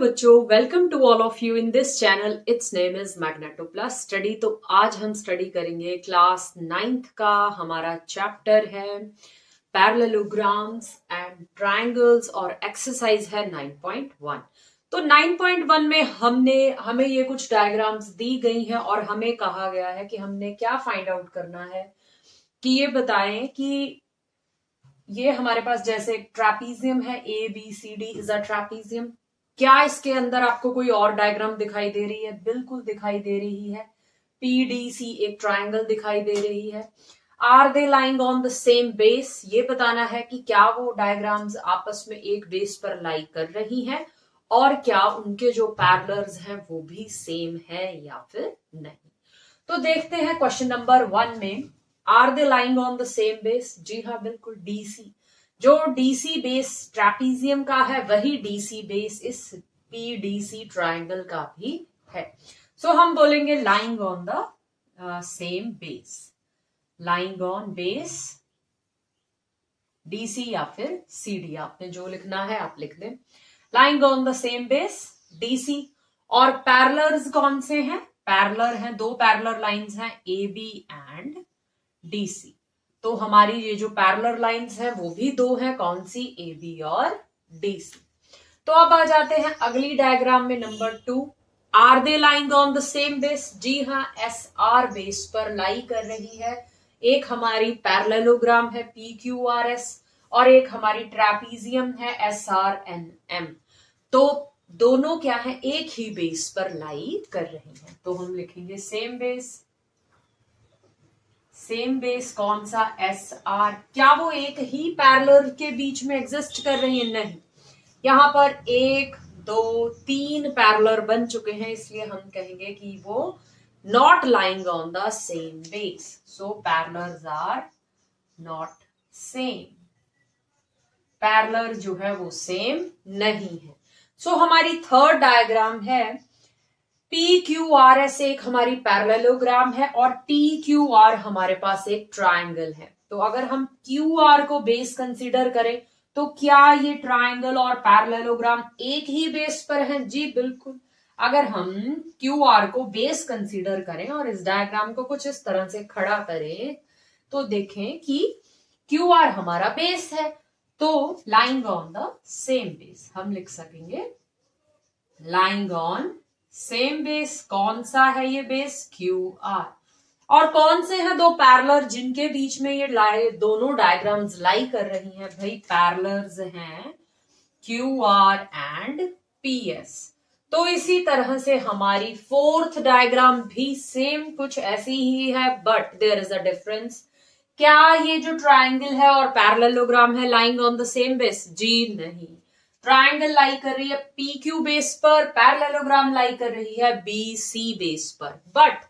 बच्चों, welcome to all of you in this channel. It's name is Magneto plus study. तो आज हम study करेंगे क्लास 9th का हमारा चैप्टर है पैरेललोग्राम्स एंड ट्रायंगल्स और एक्सरसाइज है 9.1। तो 9.1 में हमें ये कुछ डायग्राम्स दी गई हैं और हमें कहा गया है कि हमने क्या फाइंड आउट करना है कि ये बताएं कि ये हमारे पास जैसे ट्रैपीजियम है, A B C D is a trapezium. क्या इसके अंदर आपको कोई और डायग्राम दिखाई दे रही है? बिल्कुल दिखाई दे रही है। पी डी सी एक ट्रायंगल दिखाई दे रही है। Are they lying on the same base, ये बताना है कि क्या वो डायग्राम्स आपस में एक बेस पर लाई कर रही हैं और क्या उनके जो पैरेलल्स हैं वो भी सेम है या फिर नहीं। तो देखते हैं क्वेश्चन नंबर 1 में, are they lying on the same base? जी हाँ, बिल्कुल। डीसी, जो डीसी बेस ट्रैपीजियम का है वही डीसी बेस इस पीडीसी ट्रायंगल का भी है। सो हम बोलेंगे lying on the same base, lying on base DC या फिर सीडी, आपने जो लिखना है आप लिख दें। Lying on the same base DC. और पैरेलल्स कौन से हैं? पैरेलल हैं, दो पैरेलल लाइंस हैं, ए बी एंड डीसी। तो हमारी ये जो पैरेलल लाइंस हैं वो भी दो हैं, कौन सी? ए बी और डीसी। तो अब आ जाते हैं अगली डायग्राम में, number 2। Are they lying on the same base? जी हाँ, एस आर बेस पर लाई कर रही है। एक हमारी पैरेललोग्राम है पी क्यू आर एस और एक हमारी ट्रैपीजियम है एस आर एन एम। तो दोनों क्या है? एक ही बेस पर लाई कर रही हैं। तो हम लिखेंगे सेम बेस। सेम बेस कौन सा? S R. क्या वो एक ही पैरेलल के बीच में एग्जिस्ट कर रही है? नहीं, यहां पर 1 2 3 पैरेलल बन चुके हैं, इसलिए हम कहेंगे कि वो not lying on the same base. So parallels are not same, parallel जो है वो सेम नहीं है। सो हमारी थर्ड डायग्राम है पी क्यू आर एस, एक हमारी पैरेललोग्राम है और टी क्यू आर हमारे पास एक ट्रायंगल है। तो अगर हम क्यू आर को बेस कंसीडर करें तो क्या ये ट्रायंगल और पैरेललोग्राम एक ही बेस पर हैं? जी बिल्कुल। अगर हम क्यू आर को बेस कंसीडर करें और इस डायग्राम को कुछ इस तरह से खड़ा करें तो देखें कि क्यू आर हमारा बेस है। तो lying on the same base हम लिख सकेंगे लाइंग ऑन सेम बेस। कौन सा है ये बेस? Q R. और कौन से हैं दो पैरेलल जिनके बीच में ये दोनों डायग्राम्स लाई कर रही हैं? भाई पैरेलल्स हैं Q R and P S. तो इसी तरह से हमारी फोर्थ डायग्राम भी सेम कुछ ऐसी ही है, but there is a difference. क्या ये जो ट्रायंगल है और पैरेललोग्राम है lying on the same base? जी नहीं। ट्रायंगल लाई कर रही है पी क्यू बेस पर, पैरेललोग्राम लाई कर रही है बी सी बेस पर, but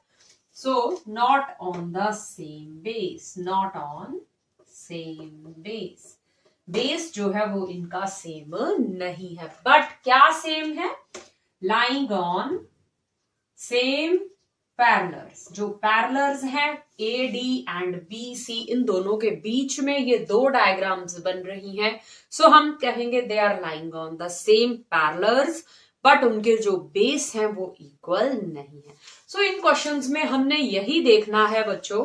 so not on the same base, not on same base. Base जो है वो इनका सेम नहीं है, बट क्या सेम है? Lying on same parallels. जो पैरेलल्स हैं A D and B C, इन दोनों के बीच में ये दो डायग्राम्स बन रही हैं। सो हम कहेंगे they are lying on the same parallels, but उनके जो बेस हैं वो इक्वल नहीं है। सो इन क्वेश्चंस में हमने यही देखना है बच्चों।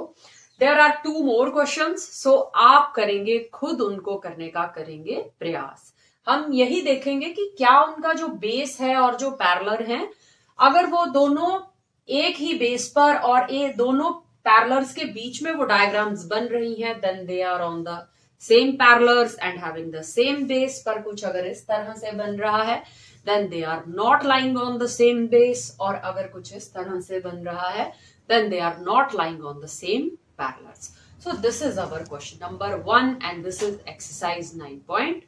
देयर आर 2 मोर क्वेश्चंस, सो आप करेंगे खुद उनको करने का करेंगे प्रयास। हम यही देखेंगे कि क्या उनका जो बेस है और जो पैरेलल है, अगर वो दोनों एक ही बेस पर और ये दोनों पैरेलल्स के बीच में वो डायग्राम्स बन रही हैं, then they are on the same parallels and having the same base. पर कुछ अगर इस तरह से बन रहा है then they are not lying on the same base, और अगर कुछ इस तरह से बन रहा है then they are not lying on the same parallels. So this is our question number 1 and this is exercise 9.1।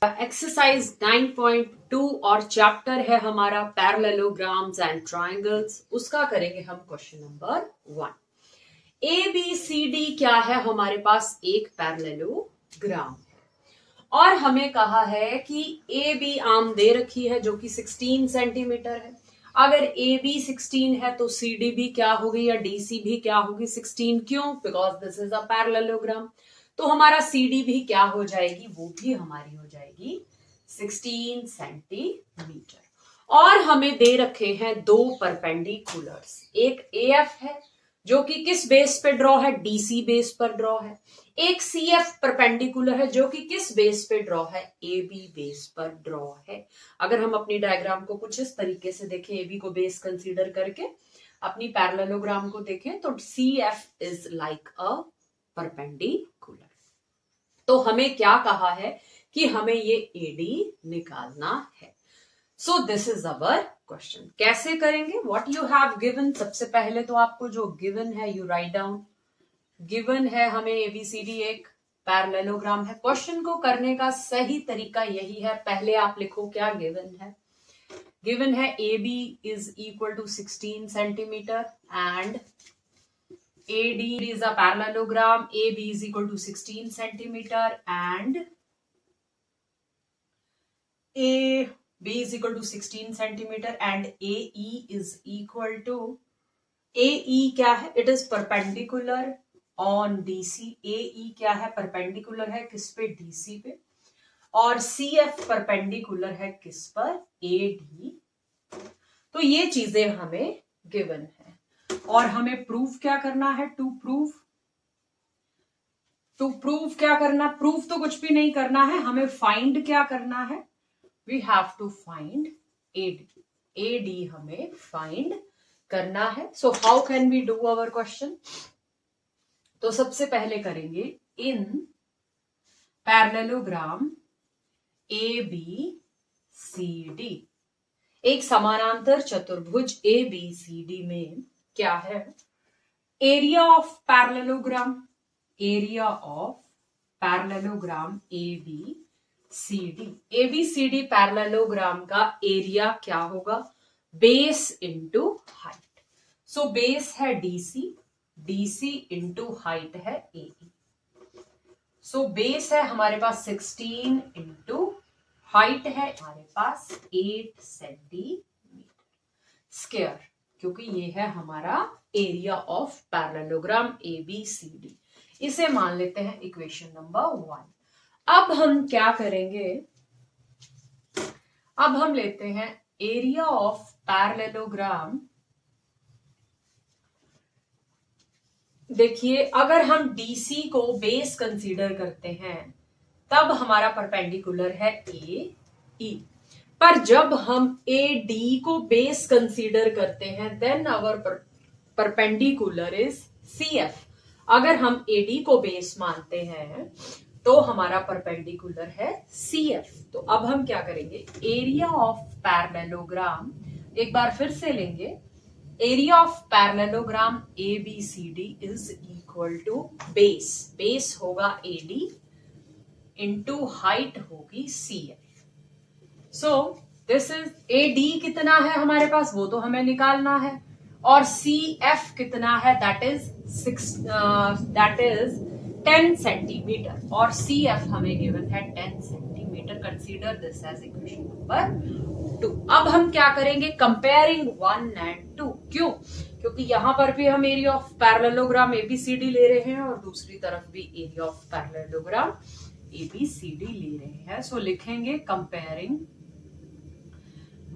Exercise 9.2 और चैप्टर है हमारा पैरेललोग्राम्स एंड ट्रायंगल्स, उसका करेंगे हम question number 1। A B C D क्या है? हमारे पास एक पैरेललोग्राम है और हमें कहा है कि ए बी आर्म दे रखी है जो कि 16 सेंटीमीटर है। अगर ए बी 16 है तो सी डी भी क्या होगी या डी सी भी क्या होगी? 16। क्यों? Because this is a parallelogram. तो हमारा सी डी भी क्या हो जाएगी? वो भी हमारी हो जाएगी 16 सेंटीमीटर। और हमें दे रखे हैं दो परपेंडिकुलर्स, एक AF है जो कि किस बेस पे ड्रॉ है, DC बेस पर ड्रॉ है, एक CF परपेंडिकुलर है जो कि किस बेस पे ड्रॉ है, AB बेस पर ड्रॉ है। अगर हम अपनी डायग्राम को कुछ इस तरीके से देखें, AB को बेस कंसीडर करके अपनी पैरेललोग्राम को देखें तो CF is like a perpendicular. तो हमें क्या कहा है कि हमें ये AD निकालना है। सो दिस इज अवर क्वेश्चन। कैसे करेंगे, व्हाट यू हैव गिवन, सबसे पहले तो आपको जो गिवन है यू राइट डाउन। गिवन है हमें ABCD एक पैरेललोग्राम है। क्वेश्चन को करने का सही तरीका यही है, पहले आप लिखो क्या गिवन है। गिवन है AB is equal to 16 centimetre and AD is a parallelogram. AB is equal to 16 centimeter and AB is equal to 16 centimeter and AE is equal to, AE क्या है, it is perpendicular on DC. AE क्या है, perpendicular है किस पे, DC पे, और CF perpendicular है किस पर, AD। तो ये चीजें हमें गिवन है और हमें प्रूफ क्या करना है, टू प्रूफ क्या करना, प्रूफ तो कुछ भी नहीं करना है, हमें फाइंड क्या करना है, we have to find AD हमें फाइंड करना है। So how can we do our question. तो सबसे पहले करेंगे इन पैरेललोग्राम ABCD, एक समानांतर चतुर्भुज ABCD में क्या है, area of parallelogram, area of parallelogram ABCD parallelogram का एरिया क्या होगा, base into height. So base है DC इंटू हाइट है AE। सो बेस है हमारे पास 16 इंटू हाइट है हमारे पास 8 सेंटीमीटर स्क्वायर, क्योंकि ये है हमारा एरिया ऑफ पैरेललोग्राम ABCD। इसे मान लेते हैं इक्वेशन नंबर 1। अब हम क्या करेंगे, अब हम लेते हैं एरिया ऑफ पैरेललोग्राम। देखिए अगर हम DC को बेस कंसीडर करते हैं तब हमारा परपेंडिकुलर है AE, पर जब हम AD को बेस कंसीडर करते हैं then our perpendicular is CF। अगर हम AD को बेस मानते हैं तो हमारा परपेंडिकुलर है CF। तो अब हम क्या करेंगे, एरिया ऑफ पैरेललोग्राम एक बार फिर से लेंगे, area of parallelogram ABCD is equal to base होगा AD इंटू हाइट होगी CF। So this is AD कितना है हमारे पास वो तो हमें निकालना है, और CF कितना है, दैट इज 10 सेंटीमीटर, और CF हमें गिवन है 10 centimetre. Consider this as equation number 2। अब हम क्या करेंगे, कंपेयरिंग 1 and 2। क्यों, क्योंकि यहां पर भी हम एरिया ऑफ पैरेललोग्राम ABCD ले रहे हैं और दूसरी तरफ भी एरिया ऑफ पैरेललोग्राम ABCD ले रहे हैं। सो लिखेंगे कंपेयरिंग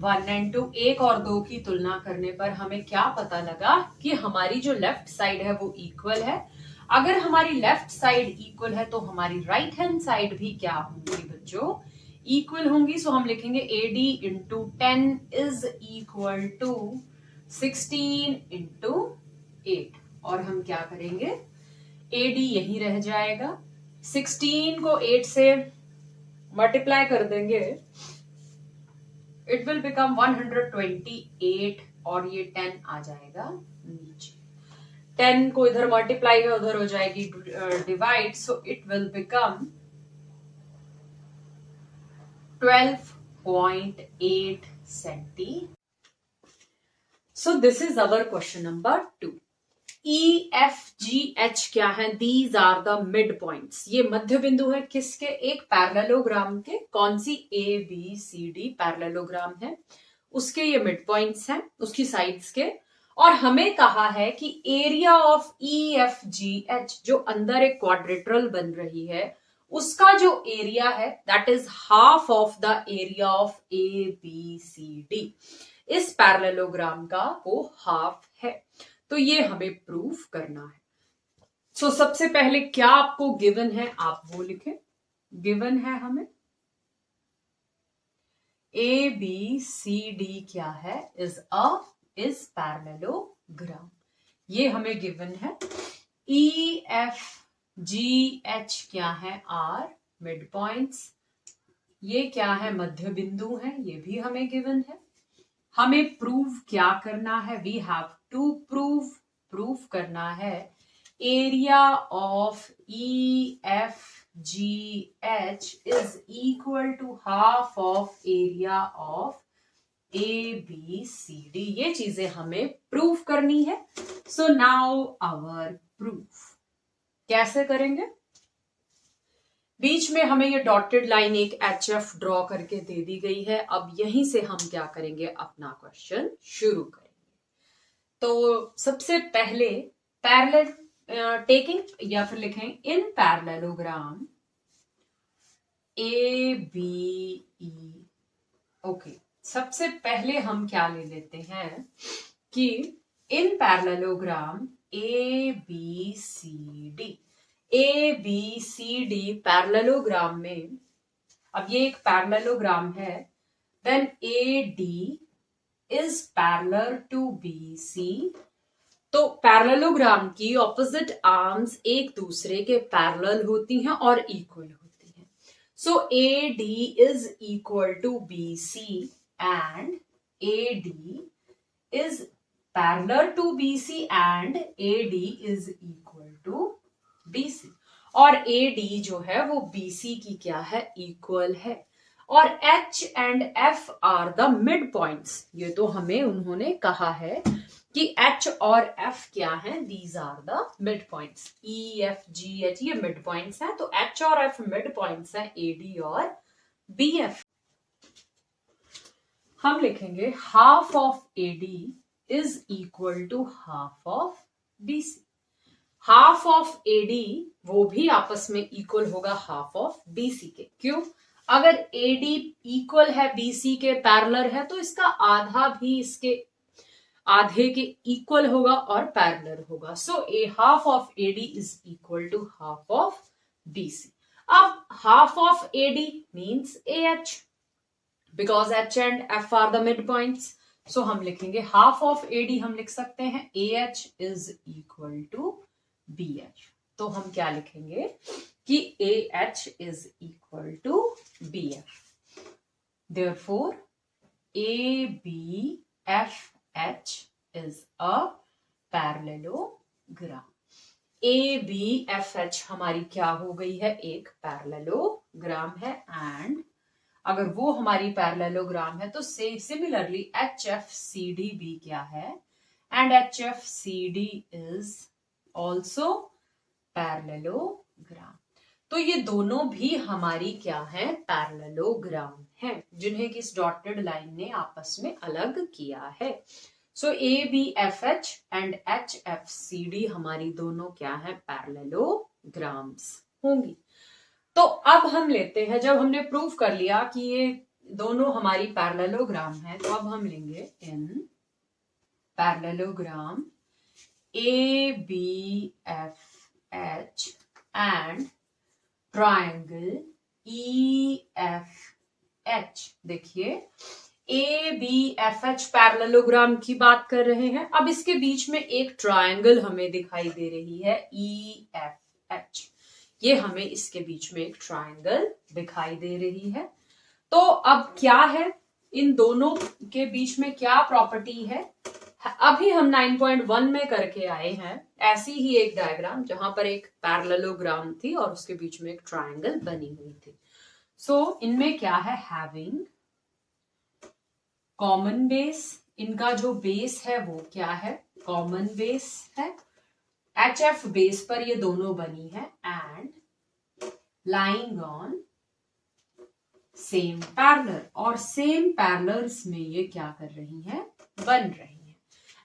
1 and 2, 1 और 2 की तुलना करने पर हमें क्या पता लगा कि हमारी जो लेफ्ट साइड है वो इक्वल है। अगर हमारी लेफ्ट साइड इक्वल है तो हमारी राइट हैंड साइड भी क्या होंगी बच्चों, इक्वल होंगी। सो हम लिखेंगे AD into 10 is equal to 16 into 8, और हम क्या करेंगे, AD यही रह जाएगा, 16 को 8 से मल्टीप्लाई कर देंगे, इट विल बिकम 128 और ये 10 आ जाएगा नीचे। 10 को इधर मल्टीप्लाई है उधर हो जाएगी divide, so it will become 12.8 centi. So this is our question number 2। EFGH क्या है, these are the mid points. ये मध्य बिंदु है किसके, एक पैरेललोग्राम के, कौन सी ABCD पैरेललोग्राम है उसके ये मिड पॉइंट्स हैं, उसकी साइड्स के। और हमें कहा है कि एरिया ऑफ EFGH जो अंदर एक क्वाड्रिलेटरल बन रही है उसका जो एरिया है that is half of the area of ABCD। इस पैरेललोग्राम का वो हाफ है, तो ये हमें प्रूव करना है। सो सबसे पहले क्या आपको गिवन है आप वो लिखें। गिवन है हमें ABCD क्या है, इज पैरेललोग्राम, ये हमें गिवन है। EFGH क्या है, आर मिड पॉइंट्स, ये क्या है, मध्य बिंदु है, ये भी हमें गिवन है। हमें प्रूव क्या करना है, वी हैव टू प्रूव करना है area of EFGH is equal to half of area of ABCD। ये चीजें हमें प्रूव करनी है। सो नाउ आवर प्रूफ कैसे करेंगे। बीच में हमें ये डॉटेड लाइन एक HF ड्रॉ करके दे दी गई है। अब यहीं से हम क्या करेंगे, अपना क्वेश्चन शुरू करेंगे। तो सबसे पहले पैरेलल टेकिंग या फिर लिखें इन पैरेललोग्राम ABE। ओके, सबसे पहले हम क्या ले लेते हैं कि इन पैरेललोग्राम ABCD पैरेललोग्राम में, अब ये एक पैरेललोग्राम है, then AD is parallel to BC। तो पैरेललोग्राम की ऑपोजिट आर्म्स एक दूसरे के पैरेलल होती हैं और इक्वल होती हैं। So AD is equal to BC and AD is parallel to BC and AD is equal to BC। और AD जो है वो BC की क्या है, इक्वल है। और H and F are the mid points, ये तो हमें उन्होंने कहा है कि H और F क्या है, these are the mid points। E, F, G, H ये mid points हैं, तो H और F mid points हैं AD और BF। हम लिखेंगे half of AD is equal to half of BC। Half of AD वो भी आपस में इक्वल होगा हाफ ऑफ BC के। क्यों, अगर AD इक्वल है BC के, पैरेलल है, तो इसका आधा भी इसके आधे के इक्वल होगा और पैरेलल होगा। So a half of AD is equal to half of BC। अब half of AD means AH, because H and F are the midpoints। So हम लिखेंगे half of AD, हम लिख सकते हैं AH is equal to BH। तो हम क्या लिखेंगे कि AH is equal to BF। Therefore ABFH is a parallelogram। ABFH हमारी क्या हो गई है, एक पैरेललोग्राम है। एंड अगर वो हमारी पैरेललोग्राम है तो सिमिलरली HFCD भी क्या है, and HFCD is also parallelogram. तो ये दोनों भी हमारी क्या है, पैरेललोग्राम है, जिन्हें किस डॉटेड लाइन ने आपस में अलग किया है। सो ABFH एंड HFCD हमारी दोनों क्या है, पैरेललोग्राम्स होंगी। तो अब हम लेते हैं, जब हमने प्रूव कर लिया कि ये दोनों हमारी पैरेललोग्राम है, तो अब हम लेंगे इन parallelogram ABFH and triangle EFH। देखिए ABFH पैरेललोग्राम की बात कर रहे हैं। अब इसके बीच में एक ट्रायंगल हमें दिखाई दे रही है EFH। ये हमें इसके बीच में एक ट्रायंगल दिखाई दे रही है। तो अब क्या है, इन दोनों के बीच में क्या प्रॉपर्टी है, अभी हम 9.1 में करके आए हैं ऐसी ही एक डायग्राम जहां पर एक पैरेललोग्राम थी और उसके बीच में एक ट्रायंगल बनी हुई थी। सो इनमें क्या है, हैविंग कॉमन बेस, इनका जो बेस है वो क्या है, कॉमन बेस है। HF बेस पर ये दोनों बनी है and lying on same parallel, और सेम पैरेलल्स में ये क्या कर रही हैं, बन रही हैं।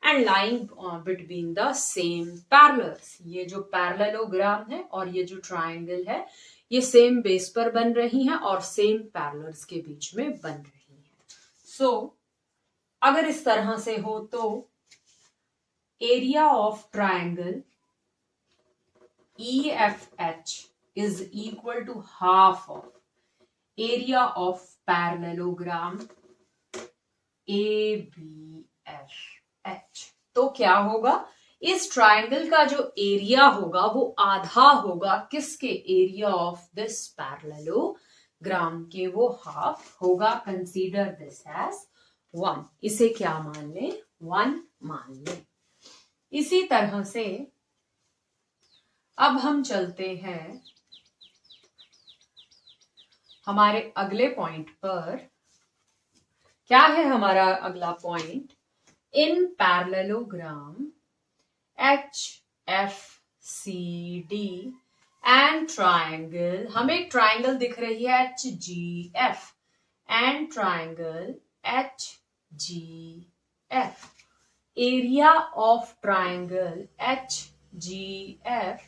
And lying between the same parallels. ये जो पैरेललोग्राम है और ये जो ट्राइंगल है ये सेम बेस पर बन रही हैं और सेम पैरेलल्स के बीच में बन रही हैं। सो अगर इस तरह से हो तो area of triangle EFH is equal to half of area of parallelogram ABFH। तो क्या होगा, इस ट्राइंगल का जो एरिया होगा वो आधा होगा किसके, एरिया ऑफ दिस पैरेललोग्राम के, वो हाफ होगा। Consider this as 1। इसे क्या मान ले, 1 मान ले। इसी तरह से अब हम चलते हैं हमारे अगले पॉइंट पर। क्या है हमारा अगला point, in parallelogram HFCD and triangle, हमें एक ट्राइंगल दिख रही है HGF and triangle HGF। Area of triangle HGF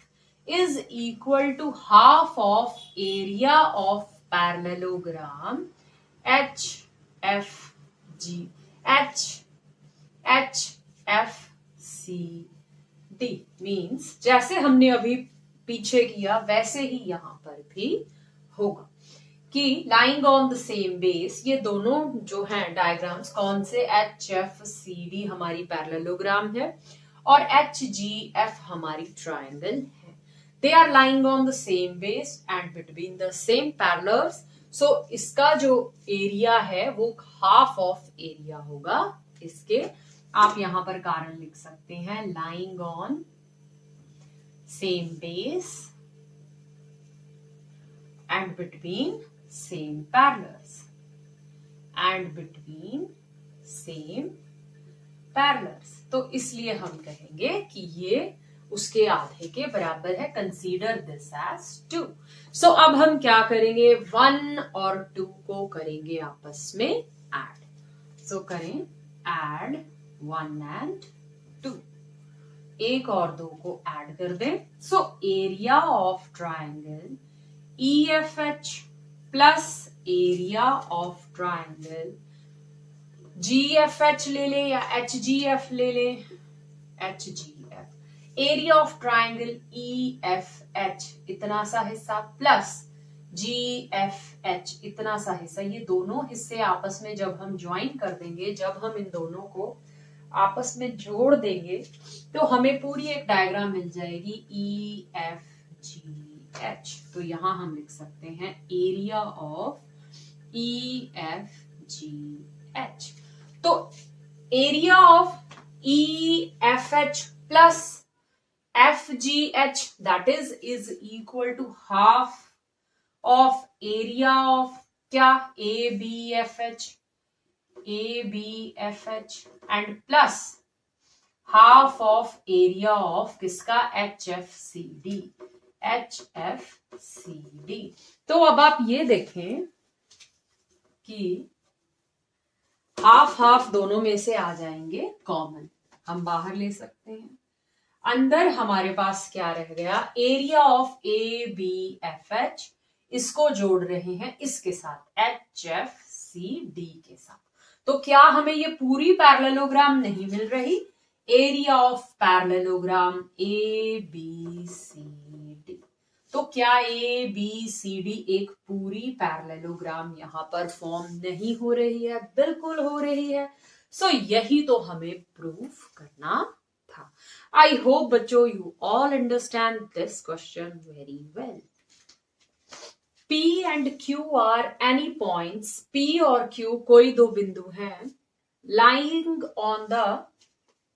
is equal to half of area of parallelogram HFCD। Means जैसे हमने अभी पीछे किया वैसे ही यहां पर भी होगा कि lying on the same base, ये दोनों जो हैं डायग्राम्स कौन से, HFCD हमारी पैरेललोग्राम है और HGF हमारी ट्राइंगल है। They are lying on the same base and between the same parallels. So इसका जो एरिया है वो हाफ ऑफ एरिया होगा इसके। आप यहां पर कारण लिख सकते हैं, lying on same base and between same parallels and between same parallels। तो इसलिए हम कहेंगे कि ये उसके आधे के बराबर है। Consider this as 2। सो अब हम क्या करेंगे, 1 और 2 को करेंगे आपस में ऐड। सो करें ऐड 1 एंड 2, 1 और 2 को ऐड कर दें। So area of triangle EFH plus area of triangle GFH ले लें या HGF ले लें, HGF। Area of triangle EFH इतना सा हिस्सा प्लस GFH इतना सा हिस्सा, ये दोनों हिस्से आपस में जब हम ज्वाइन कर देंगे, जब हम इन दोनों को आपस में जोड़ देंगे तो हमें पूरी एक डायग्राम मिल जाएगी EFGH। तो यहां हम लिख सकते हैं एरिया ऑफ EFGH। तो area of EFH plus FGH that is equal to half of area of क्या, ABFH and plus half of area of किसका, HFCD। तो अब आप ये देखें कि हाफ हाफ दोनों में से आ जाएंगे कॉमन, हम बाहर ले सकते हैं। अंदर हमारे पास क्या रह गया, एरिया ऑफ ABFH, इसको जोड़ रहे हैं इसके साथ HFCD के साथ। तो क्या हमें ये पूरी पैरेललोग्राम नहीं मिल रही, एरिया ऑफ पैरेललोग्राम ABCD। तो क्या ABCD एक पूरी पैरेललोग्राम यहां पर फॉर्म नहीं हो रही है, बिल्कुल हो रही है। सो यही तो हमें प्रूफ करना था। आई होप बच्चों you all understand this question very well. P and Q are any points, P और Q कोई दो बिंदु हैं lying on the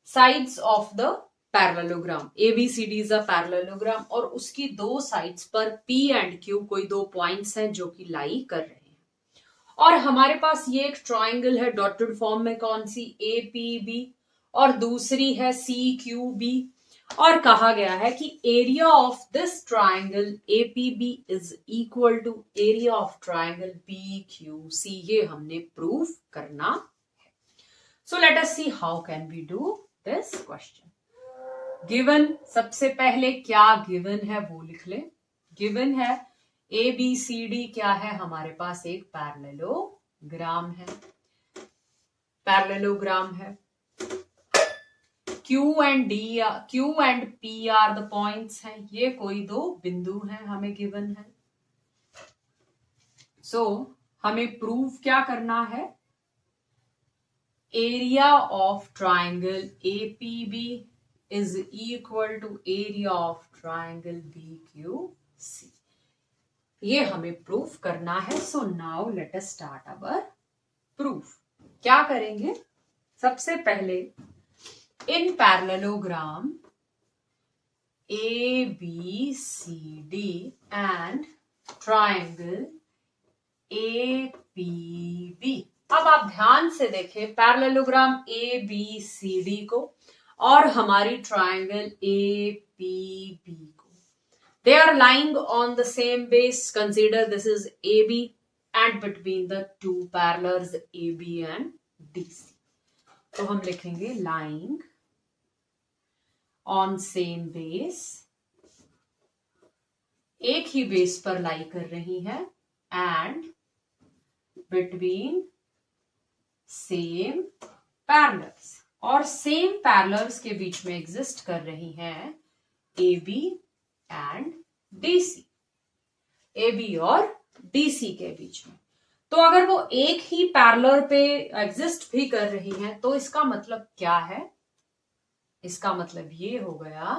sides of the parallelogram। ABCD is a parallelogram और उसकी दो साइड्स पर P and Q कोई दो पॉइंट्स हैं जो कि लाई कर रहे हैं। और हमारे पास ये एक ट्राइंगल है डॉटेड फॉर्म में, कौन सी, APB, और दूसरी है CQB। और कहा गया है कि area of this triangle APB is equal to area of triangle PQC। ये हमने प्रूफ करना है। So let us see how can we do this question. Given, सबसे पहले क्या गिवन है वो लिख ले। गिवन है ABCD क्या है, हमारे पास एक पैरेललोग्राम है। पैरेललोग्राम है। Q and P are the points हैं, ये कोई दो बिंदु हैं, हमें गिवन है। सो हमें प्रूव क्या करना है, area of triangle APB is equal to area of triangle BQC, ये हमें प्रूफ करना है। So now let us start our proof. क्या करेंगे, सबसे पहले in parallelogram ABCD and triangle APB। अब आप ध्यान से देखें पैरेललोग्राम ABCD को और हमारी ट्राइंगल APB को। They are lying on the same base. Consider this is AB and between the two parallels AB and DC. तो हम लिखेंगे lying on same base, एक ही बेस पर लाई कर रही है, and between same parallels, और सेम पैरेलल्स के बीच में एग्जिस्ट कर रही हैं AB एंड DC, AB और DC के बीच में। तो अगर वो एक ही पैरेलल पे एग्जिस्ट भी कर रही हैं तो इसका मतलब क्या है, इसका मतलब ये हो गया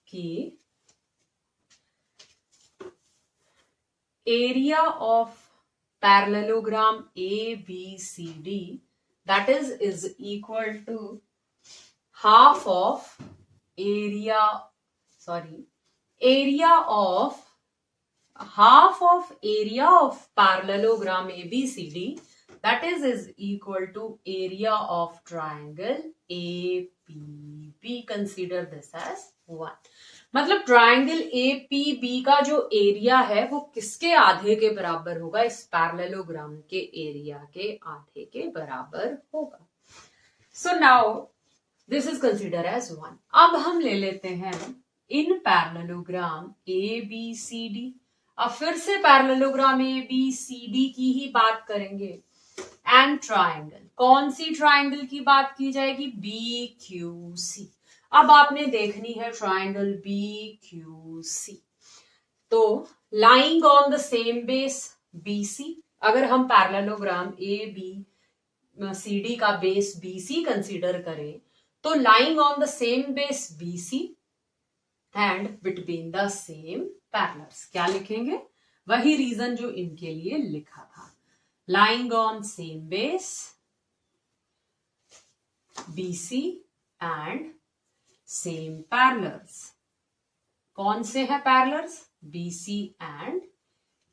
कि area of parallelogram ABCD that is equal to half of area of parallelogram ABCD, that is equal to area of triangle APB. Consider this as 1. मतलब ट्राइंगल APB का जो एरिया है वो किसके आधे के बराबर होगा, इस पैरेललोग्राम के एरिया के आधे के बराबर होगा। So now this is consider as 1। अब हम ले लेते हैं इन पैरेललोग्राम ABCD। अब फिर से पैरेललोग्राम ABCD की ही बात करेंगे एंड ट्राइंगल, कौन सी ट्राइंगल की बात की जाएगी, BQC। अब आपने देखनी है ट्राइंगल BQC, तो lying on the same base BC, अगर हम पैरेललोग्राम ABCD का बेस BC कंसीडर करें तो lying on the same base BC and between the same parallels, क्या लिखेंगे, वही रीजन जो इनके लिए लिखा था, lying on same base BC and same parallels. कौन से हैं पैरेलल्स, BC एंड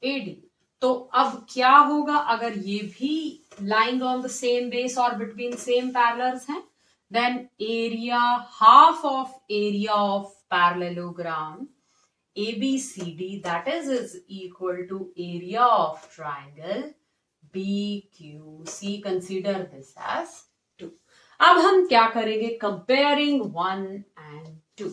AD। तो अब क्या होगा, अगर ये भी lying on the same base और बिटवीन सेम पैरेलल्स हैं, then area, half of area of parallelogram ABCD that is equal to area of triangle BQC. Consider this as 2. अब हम क्या करेंगे, कंपेयरिंग 1 and 2,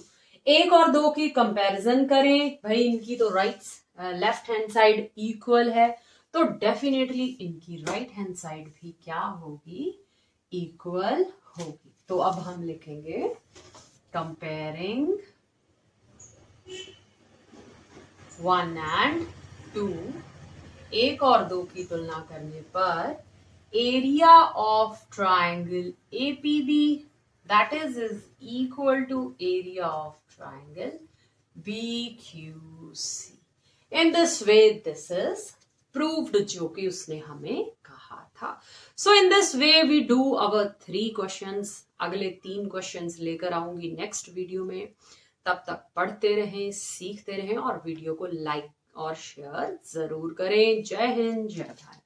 1 और 2 की कंपैरिजन करें। भाई इनकी तो लेफ्ट हैंड साइड इक्वल है, तो डेफिनेटली इनकी राइट हैंड साइड भी क्या होगी, इक्वल होगी। तो अब हम लिखेंगे कंपेयरिंग 1 and 2, 1 और 2 की तुलना करने पर area of triangle APB that is equal to area of triangle BQC. In this way this is proved, जो कि उसने हमें कहा था। So in this way we do our 3 questions. अगले 3 questions लेकर आऊंगी नेक्स्ट वीडियो में। तब तक पढ़ते रहें, सीखते रहें और वीडियो को लाइक और शेयर जरूर करें। जय हिंद, जय भारत।